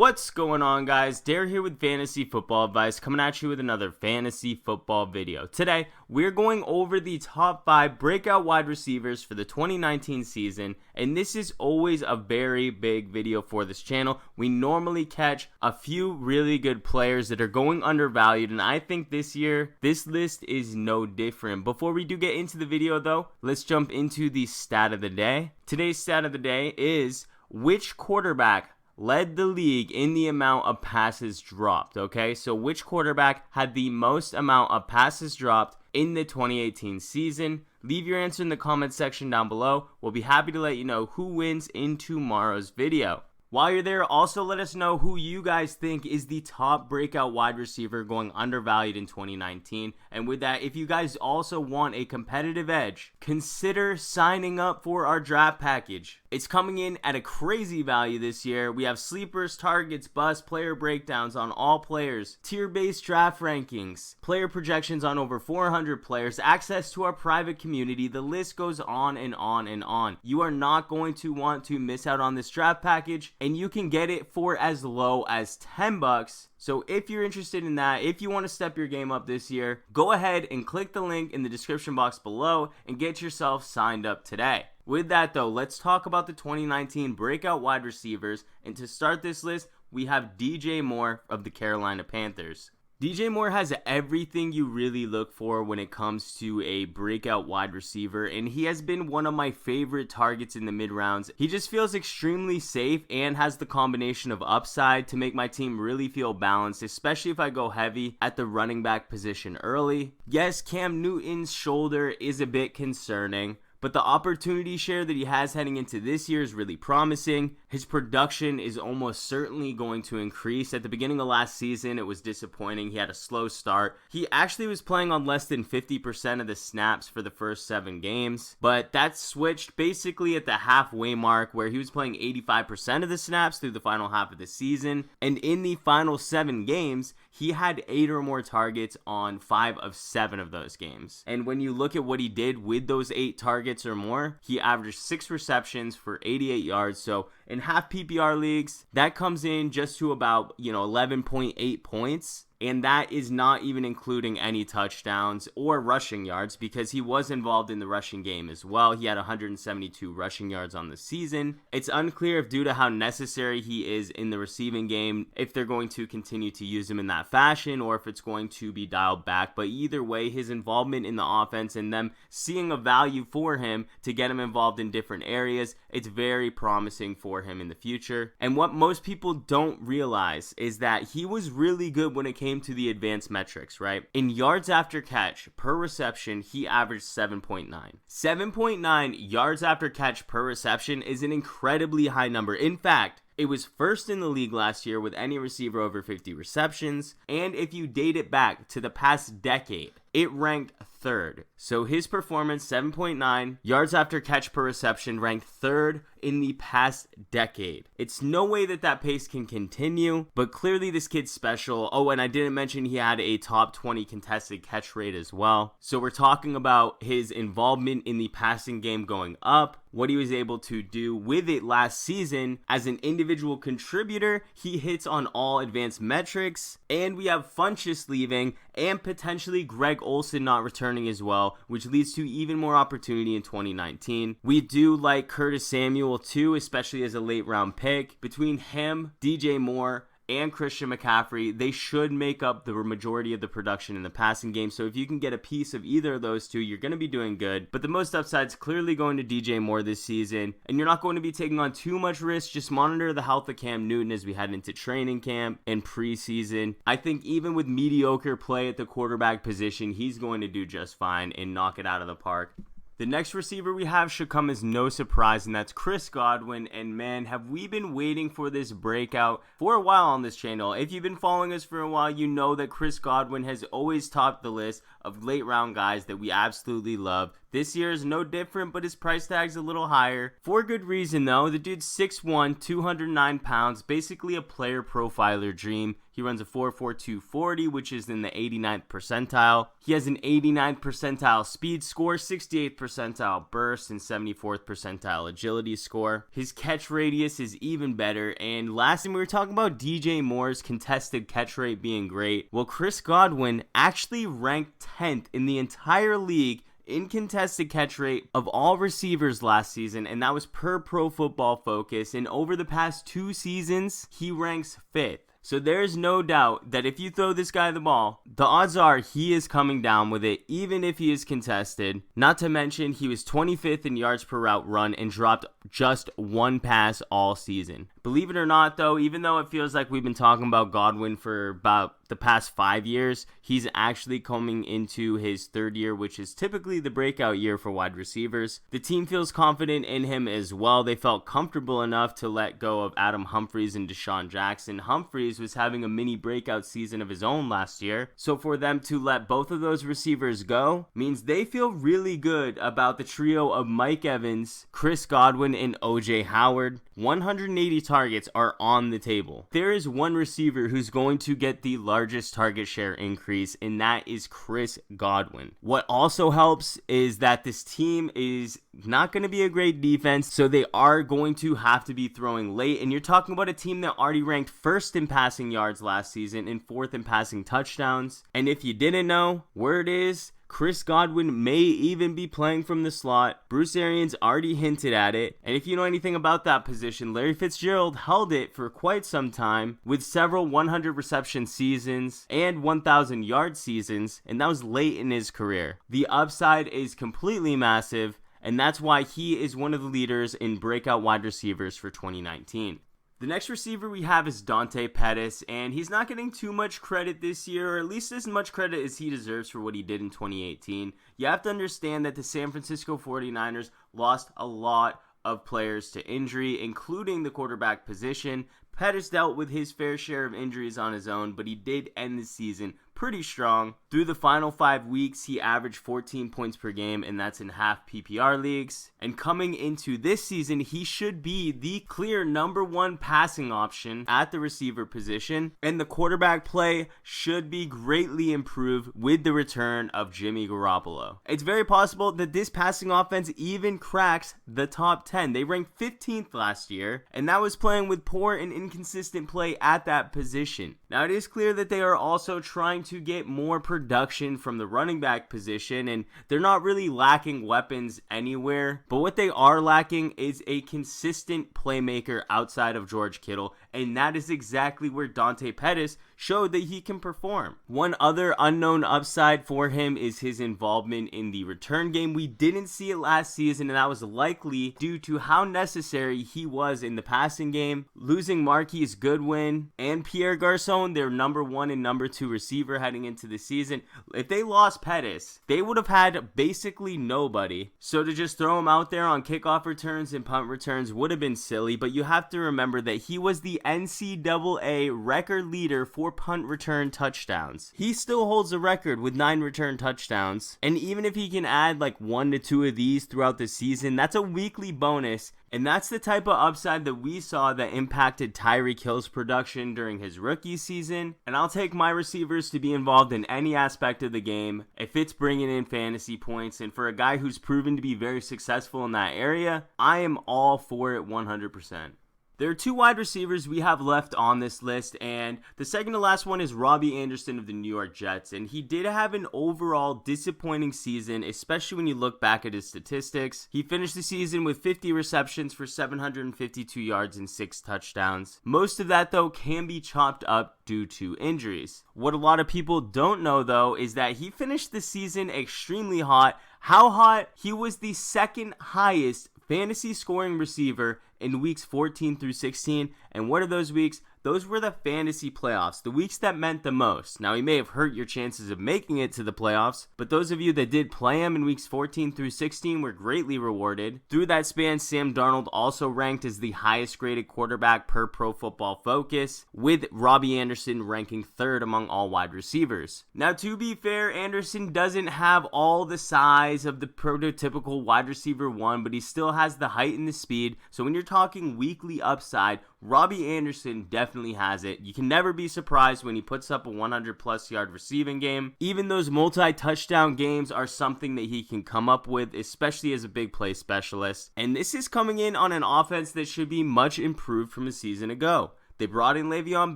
What's going on, guys? Dare here with Fantasy Football Advice, coming at you with another fantasy football video. Today, we're going over the top 5 breakout wide receivers for the 2019 season, and this is always a very big video for this channel. We normally catch a few really good players that are going undervalued, and I think this year, this list is no different. Before we do get into the video, though, let's jump into the stat of the day. Today's stat of the day is which quarterback led the league in the amount of passes dropped. Okay, so which quarterback had the most amount of passes dropped in the 2018 season? Leave your answer in the comment section down below. We'll be happy to let you know who wins in tomorrow's video. While you're there, also let us know who you guys think is the top breakout wide receiver going undervalued in 2019. And with that, if you guys also want a competitive edge, consider signing up for our draft package. It's coming in at a crazy value this year. We have sleepers, targets, busts, player breakdowns on all players, tier-based draft rankings, player projections on over 400 players, access to our private community. The list goes on and on and on. You are not going to want to miss out on this draft package, and you can get it for as low as $10. So if you're interested in that, if you want to step your game up this year, go ahead and click the link in the description box below and get yourself signed up today. With that though, let's talk about the 2019 breakout wide receivers, and to start this list, we have DJ Moore of the Carolina Panthers. DJ Moore has everything you really look for when it comes to a breakout wide receiver, and he has been one of my favorite targets in the mid-rounds. He just feels extremely safe and has the combination of upside to make my team really feel balanced, especially if I go heavy at the running back position early. Yes, Cam Newton's shoulder is a bit concerning, but the opportunity share that he has heading into this year is really promising. His production is almost certainly going to increase. At the beginning of last season, it was disappointing. He had a slow start. He actually was playing on less than 50% of the snaps for the first 7 games, but that switched basically at the halfway mark where he was playing 85% of the snaps through the final half of the season. And in the final 7 games, he had 8 or more targets on 5 of 7 of those games. And when you look at what he did with those 8 targets or more, he averaged 6 receptions for 88 yards. So in half PPR leagues, that comes in just to about 11.8 points. And that is not even including any touchdowns or rushing yards, because he was involved in the rushing game as well. He had 172 rushing yards on the season. It's unclear if, due to how necessary he is in the receiving game, if they're going to continue to use him in that fashion or if it's going to be dialed back. But either way, his involvement in the offense and them seeing a value for him to get him involved in different areas, it's very promising for him in the future. And what most people don't realize is that he was really good when it came to the advanced metrics, right? In yards after catch per reception, he averaged 7.9. 7.9 yards after catch per reception is an incredibly high number. In fact, it was first in the league last year with any receiver over 50 receptions, and if you date it back to the past decade, it ranked 3rd. So his performance, 7.9 yards after catch per reception, ranked 3rd in the past decade. It's no way that that pace can continue, but clearly this kid's special. Oh, and I didn't mention he had a top 20 contested catch rate as well. So we're talking about his involvement in the passing game going up, what he was able to do with it last season as an individual contributor. He hits on all advanced metrics, and we have Funchess leaving and potentially Greg Olsen not returning as well, which leads to even more opportunity in 2019. We do like Curtis Samuel too, especially as a late round pick. Between him, DJ Moore, and Christian McCaffrey, they should make up the majority of the production in the passing game. So if you can get a piece of either of those two, you're going to be doing good. But the most upside is clearly going to DJ Moore this season, and you're not going to be taking on too much risk. Just monitor the health of Cam Newton as we head into training camp and preseason. I think even with mediocre play at the quarterback position, he's going to do just fine and knock it out of the park. The next receiver we have should come as no surprise, and that's Chris Godwin. And man, have we been waiting for this breakout for a while on this channel. If you've been following us for a while, you know that Chris Godwin has always topped the list of late round guys that we absolutely love This year is no different, but his price tag's a little higher. For good reason though. The dude's 6'1", 209 pounds, basically a player profiler dream. He runs a 4.42 40, which is in the 89th percentile. He has an 89th percentile speed score, 68th percentile burst, and 74th percentile agility score. His catch radius is even better. And last time we were talking about DJ Moore's contested catch rate being great. Well, Chris Godwin actually ranked 10th in the entire league in contested catch rate of all receivers last season, and that was per Pro Football Focus. And over the past 2 seasons, he ranks 5th. So there's no doubt that if you throw this guy the ball, the odds are he is coming down with it, even if he is contested. Not to mention, he was 25th in yards per route run and dropped just 1 pass all season. Believe it or not, though, even though it feels like we've been talking about Godwin for about the past 5 years, he's actually coming into his 3rd year, which is typically the breakout year for wide receivers. The team feels confident in him as well. They felt comfortable enough to let go of Adam Humphries and Deshaun Jackson. Humphries was having a mini breakout season of his own last year, so for them to let both of those receivers go means they feel really good about the trio of Mike Evans, Chris Godwin, and OJ Howard. 180 targets are on the table. There is one receiver who's going to get the largest target share increase, and that is Chris Godwin. What also helps is that this team is not going to be a great defense, so they are going to have to be throwing late, and you're talking about a team that already ranked 1st in passing yards last season and 4th in passing touchdowns. And if you didn't know, word is Chris Godwin may even be playing from the slot. Bruce Arians already hinted at it. And if you know anything about that position, Larry Fitzgerald held it for quite some time with several 100 reception seasons and 1,000 yard seasons, and that was late in his career. The upside is completely massive, and that's why he is one of the leaders in breakout wide receivers for 2019. The next receiver we have is Dontae Pettis, and he's not getting too much credit this year, or at least as much credit as he deserves for what he did in 2018. You have to understand that the San Francisco 49ers lost a lot of players to injury, including the quarterback position. Pettis dealt with his fair share of injuries on his own, but he did end the season pretty strong. Through the final 5 weeks, he averaged 14 points per game, and that's in half PPR leagues. And coming into this season, he should be the clear number 1 passing option at the receiver position, and the quarterback play should be greatly improved with the return of Jimmy Garoppolo. It's very possible that this passing offense even cracks the top 10. They ranked 15th last year, and that was playing with poor and inconsistent play at that position. Now, it is clear that they are also trying to get more production from the running back position, and they're not really lacking weapons anywhere, but what they are lacking is a consistent playmaker outside of George Kittle, and that is exactly where Dontae Pettis showed that he can perform. One other unknown upside for him is his involvement in the return game. We didn't see it last season, and that was likely due to how necessary he was in the passing game. Losing Marquise Goodwin and Pierre Garçon, their number 1 and number 2 receiver heading into the season, if they lost Pettis, they would have had basically nobody. So to just throw him out there on kickoff returns and punt returns would have been silly, but you have to remember that he was the NCAA record leader for punt return touchdowns. He still holds the record with 9 return touchdowns, and even if he can add like 1 to 2 of these throughout the season, that's a weekly bonus. And that's the type of upside that we saw that impacted Tyreek Hill's production during his rookie season. And I'll take my receivers to be involved in any aspect of the game if it's bringing in fantasy points. And for a guy who's proven to be very successful in that area, I am all for it 100%. There are 2 wide receivers we have left on this list, and the second to last one is Robbie Anderson of the New York Jets, and he did have an overall disappointing season, especially when you look back at his statistics. He finished the season with 50 receptions for 752 yards and 6 touchdowns. Most of that, though, can be chopped up due to injuries. What a lot of people don't know, though, is that he finished the season extremely hot. How hot? He was the second highest fantasy scoring receiver in weeks 14 through 16. And what are those weeks? Those were the fantasy playoffs, the weeks that meant the most. Now, he may have hurt your chances of making it to the playoffs, but those of you that did play him in weeks 14 through 16 were greatly rewarded. Through that span, Sam Darnold also ranked as the highest graded quarterback per Pro Football Focus, with Robbie Anderson ranking third among all wide receivers. Now, to be fair, Anderson doesn't have all the size of the prototypical wide receiver one, but he still has the height and the speed. So when you're talking weekly upside, Robbie Anderson definitely has it. You can never be surprised when he puts up a 100 plus yard receiving game. Even those multi-touchdown games are something that he can come up with, especially as a big play specialist. And this is coming in on an offense that should be much improved from a season ago. They brought in Le'Veon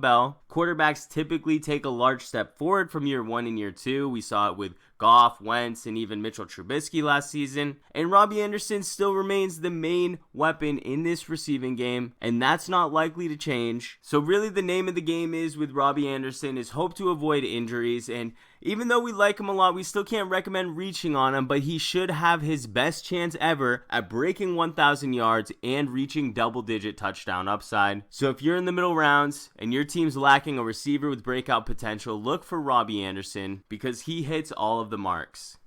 Bell. Quarterbacks typically take a large step forward from year one and year two. We saw it with Goff, Wentz, and even Mitchell Trubisky last season. And Robbie Anderson still remains the main weapon in this receiving game, and that's not likely to change. So really the name of the game is with Robbie Anderson is hope to avoid injuries, and even though we like him a lot, we still can't recommend reaching on him, but he should have his best chance ever at breaking 1,000 yards and reaching double-digit touchdown upside. So if you're in the middle rounds and your team's lacking a receiver with breakout potential, look for Robbie Anderson because he hits all of the marks.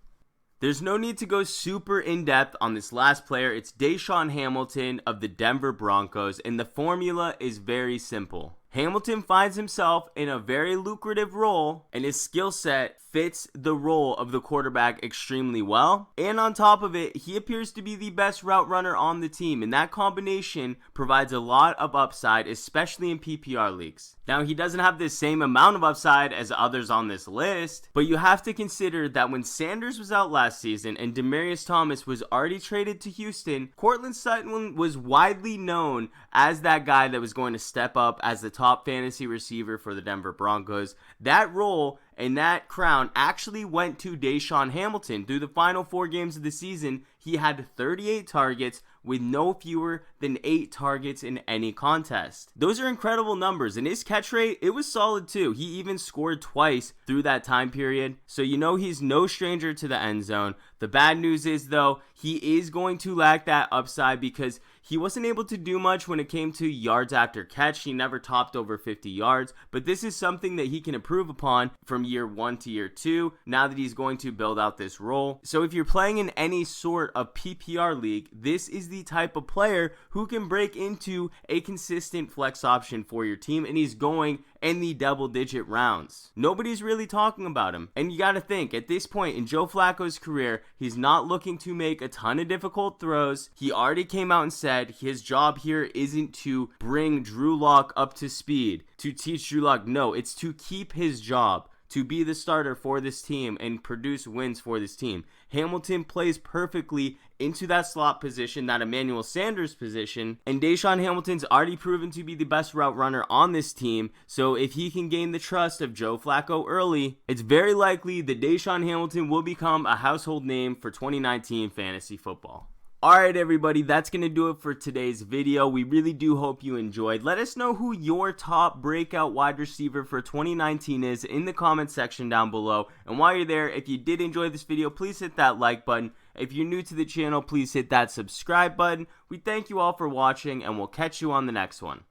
There's no need to go super in-depth on this last player. It's DeaShawn Hamilton of the Denver Broncos, and the formula is very simple. Hamilton finds himself in a very lucrative role, and his skill set fits the role of the quarterback extremely well. And on top of it, he appears to be the best route runner on the team, and that combination provides a lot of upside, especially in PPR leagues. Now, he doesn't have the same amount of upside as others on this list, but you have to consider that when Sanders was out last season and Demaryius Thomas was already traded to Houston, Courtland Sutton was widely known as that guy that was going to step up as the top fantasy receiver for the Denver Broncos. That role and that crown actually went to DeaShawn Hamilton. Through the final 4 games of the season, he had 38 targets with no fewer than 8 targets in any contest. Those are incredible numbers, and his catch rate, it was solid too. He even scored twice through that time period, so you know he's no stranger to the end zone. The bad news is, though, he is going to lack that upside because he wasn't able to do much when it came to yards after catch. He never topped over 50 yards, but this is something that he can improve upon from year 1 to year 2 now that he's going to build out this role. So if you're playing in any sort of PPR league, this is the type of player who can break into a consistent flex option for your team, and he's going in the double-digit rounds. Nobody's really talking about him, and you got to think, at this point in Joe Flacco's career, he's not looking to make a ton of difficult throws. He already came out and said his job here isn't to bring Drew Lock up to speed, to teach Drew Lock. No, it's to keep his job, to be the starter for this team and produce wins for this team. Hamilton plays perfectly into that slot position, that Emmanuel Sanders position, and DeaShawn Hamilton's already proven to be the best route runner on this team, so if he can gain the trust of Joe Flacco early, it's very likely that DeaShawn Hamilton will become a household name for 2019 fantasy football. Alright everybody, that's going to do it for today's video. We really do hope you enjoyed. Let us know who your top breakout wide receiver for 2019 is in the comment section down below. And while you're there, if you did enjoy this video, please hit that like button. If you're new to the channel, please hit that subscribe button. We thank you all for watching, and we'll catch you on the next one.